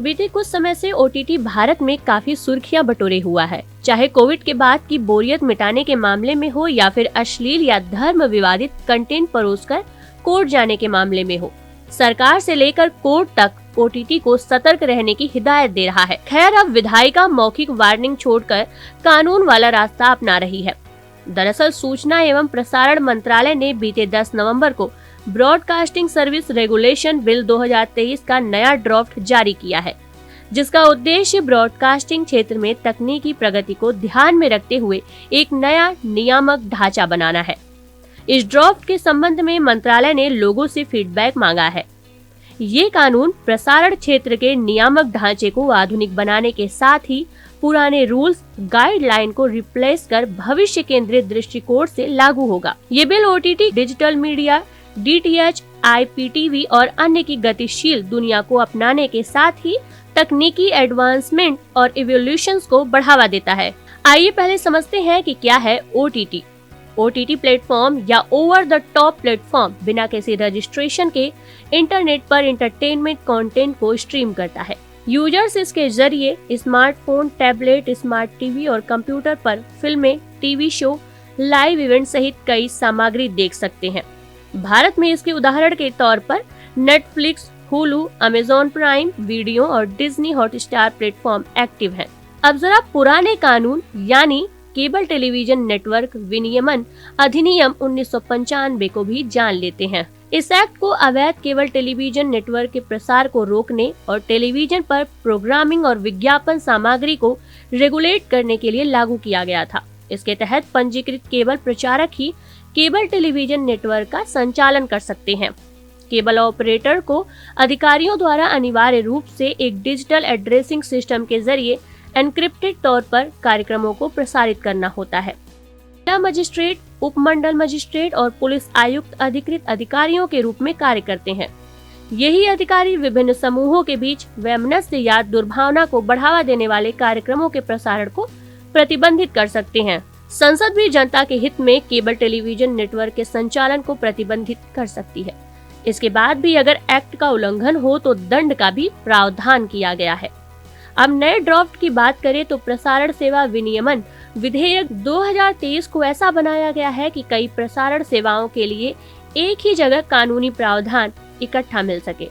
बीते कुछ समय से ओटीटी भारत में काफी सुर्खियां बटोरे हुआ है। चाहे कोविड के बाद की बोरियत मिटाने के मामले में हो या फिर अश्लील या धर्म विवादित कंटेंट परोसकर कोर्ट जाने के मामले में हो, सरकार से लेकर कोर्ट तक ओटीटी को सतर्क रहने की हिदायत दे रहा है। खैर, अब विधायिका मौखिक वार्निंग छोड़कर कानून वाला रास्ता अपना रही है। दरअसल सूचना एवं प्रसारण मंत्रालय ने बीते 10 नवंबर को ब्रॉडकास्टिंग सर्विस रेगुलेशन बिल 2023 का नया ड्राफ्ट जारी किया है, जिसका उद्देश्य ब्रॉडकास्टिंग क्षेत्र में तकनीकी प्रगति को ध्यान में रखते हुए एक नया नियामक ढांचा बनाना है। इस ड्राफ्ट के संबंध में मंत्रालय ने लोगों से फीडबैक मांगा है। ये कानून प्रसारण क्षेत्र के नियामक ढांचे को आधुनिक बनाने के साथ ही पुराने रूल्स गाइडलाइन को रिप्लेस कर भविष्य केंद्रित दृष्टिकोण से लागू होगा। ये bill OTT, digital media, DTH, IPTV और अन्य की गतिशील दुनिया को अपनाने के साथ ही तकनीकी एडवांसमेंट और इवोल्यूशंस को बढ़ावा देता है। आइए पहले समझते हैं कि क्या है ओटीटी। ओटीटी प्लेटफॉर्म या ओवर द टॉप प्लेटफॉर्म बिना किसी रजिस्ट्रेशन के इंटरनेट पर एंटरटेनमेंट कंटेंट को स्ट्रीम करता है। यूजर्स इसके जरिए स्मार्टफोन, टैबलेट, स्मार्ट टीवी और कंप्यूटर पर फिल्में, टीवी शो, लाइव इवेंट सहित कई सामग्री देख सकते हैं। भारत में इसके उदाहरण के तौर पर Netflix, Hulu, Amazon prime video और डिज्नी हॉटस्टार प्लेटफॉर्म एक्टिव हैं। अब जरा पुराने कानून यानी केबल टेलीविजन नेटवर्क विनियमन अधिनियम 1995 को भी जान लेते हैं। इस एक्ट को अवैध केबल टेलीविजन नेटवर्क के प्रसार को रोकने और टेलीविजन पर प्रोग्रामिंग और विज्ञापन सामग्री को रेगुलेट करने के लिए लागू किया गया था। इसके तहत पंजीकृत केबल प्रचारक ही केबल टेलीविजन नेटवर्क का संचालन कर सकते हैं। केबल ऑपरेटर को अधिकारियों द्वारा अनिवार्य रूप से एक डिजिटल एड्रेसिंग सिस्टम के जरिए एन्क्रिप्टेड तौर पर कार्यक्रमों को प्रसारित करना होता है। जिला मजिस्ट्रेट, उपमंडल मजिस्ट्रेट और पुलिस आयुक्त अधिकृत अधिकारियों के रूप में कार्य करते हैं। यही अधिकारी विभिन्न समूहों के बीच वैमनस्य या दुर्भावना को बढ़ावा देने वाले कार्यक्रमों के प्रसारण को प्रतिबंधित कर सकते हैं। संसद भी जनता के हित में केबल टेलीविजन नेटवर्क के संचालन को प्रतिबंधित कर सकती है। इसके बाद भी अगर एक्ट का उल्लंघन हो तो दंड का भी प्रावधान किया गया है। अब नए ड्राफ्ट की बात करें तो प्रसारण सेवा विनियमन विधेयक 2023 को ऐसा बनाया गया है कि कई प्रसारण सेवाओं के लिए एक ही जगह कानूनी प्रावधान इकट्ठा मिल सके।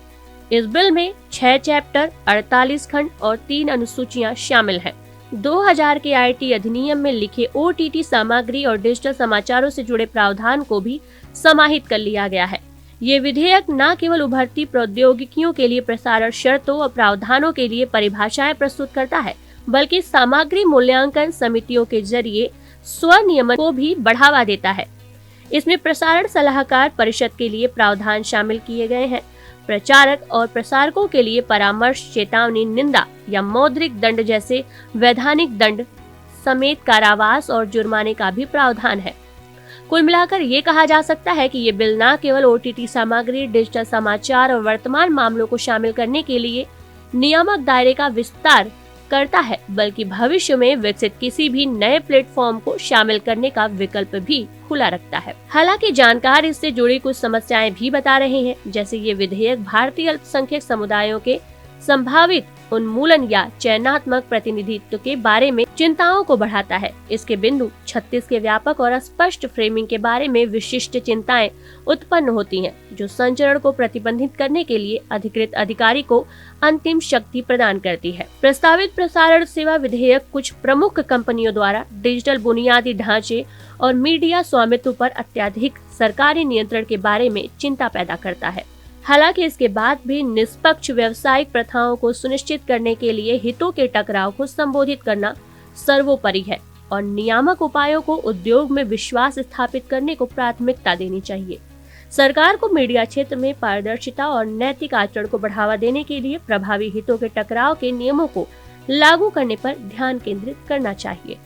इस बिल में 6 चैप्टर, 48 खंड और 3 अनुसूचियां शामिल हैं। 2000 के आईटी अधिनियम में लिखे ओटीटी सामग्री और डिजिटल समाचारों से जुड़े प्रावधान को भी समाहित कर लिया गया है। ये विधेयक न केवल उभरती प्रौद्योगिकियों के लिए प्रसारण शर्तों और प्रावधानों के लिए परिभाषाएं प्रस्तुत करता है, बल्कि सामग्री मूल्यांकन समितियों के जरिए स्वनियमन को भी बढ़ावा देता है। इसमें प्रसारण सलाहकार परिषद के लिए प्रावधान शामिल किए गए हैं। प्रचारक और प्रसारकों के लिए परामर्श, चेतावनी, निंदा या मौद्रिक दंड जैसे वैधानिक दंड समेत कारावास और जुर्माने का भी प्रावधान है। कुल मिलाकर ये कहा जा सकता है कि ये बिल न केवल ओटीटी सामग्री, डिजिटल समाचार और वर्तमान मामलों को शामिल करने के लिए नियामक दायरे का विस्तार करता है, बल्कि भविष्य में विकसित किसी भी नए प्लेटफॉर्म को शामिल करने का विकल्प भी खुला रखता है। हालांकि जानकार इससे जुड़ी कुछ समस्याएं भी बता रहे हैं, जैसे ये विधेयक भारतीय अल्पसंख्यक समुदायों के संभावित उन्मूलन या चयनात्मक प्रतिनिधित्व के बारे में चिंताओं को बढ़ाता है। इसके बिंदु 36 के व्यापक और स्पष्ट फ्रेमिंग के बारे में विशिष्ट चिंताएं उत्पन्न होती हैं, जो संचरण को प्रतिबंधित करने के लिए अधिकृत अधिकारी को अंतिम शक्ति प्रदान करती है। प्रस्तावित प्रसारण सेवा विधेयक कुछ प्रमुख कंपनियों द्वारा डिजिटल बुनियादी ढांचे और मीडिया स्वामित्व पर अत्यधिक सरकारी नियंत्रण के बारे में चिंता पैदा करता है। हालांकि इसके बाद भी निष्पक्ष व्यावसायिक प्रथाओं को सुनिश्चित करने के लिए हितों के टकराव को संबोधित करना सर्वोपरि है और नियामक उपायों को उद्योग में विश्वास स्थापित करने को प्राथमिकता देनी चाहिए। सरकार को मीडिया क्षेत्र में पारदर्शिता और नैतिक आचरण को बढ़ावा देने के लिए प्रभावी हितों के टकराव के नियमों को लागू करने पर ध्यान केंद्रित करना चाहिए।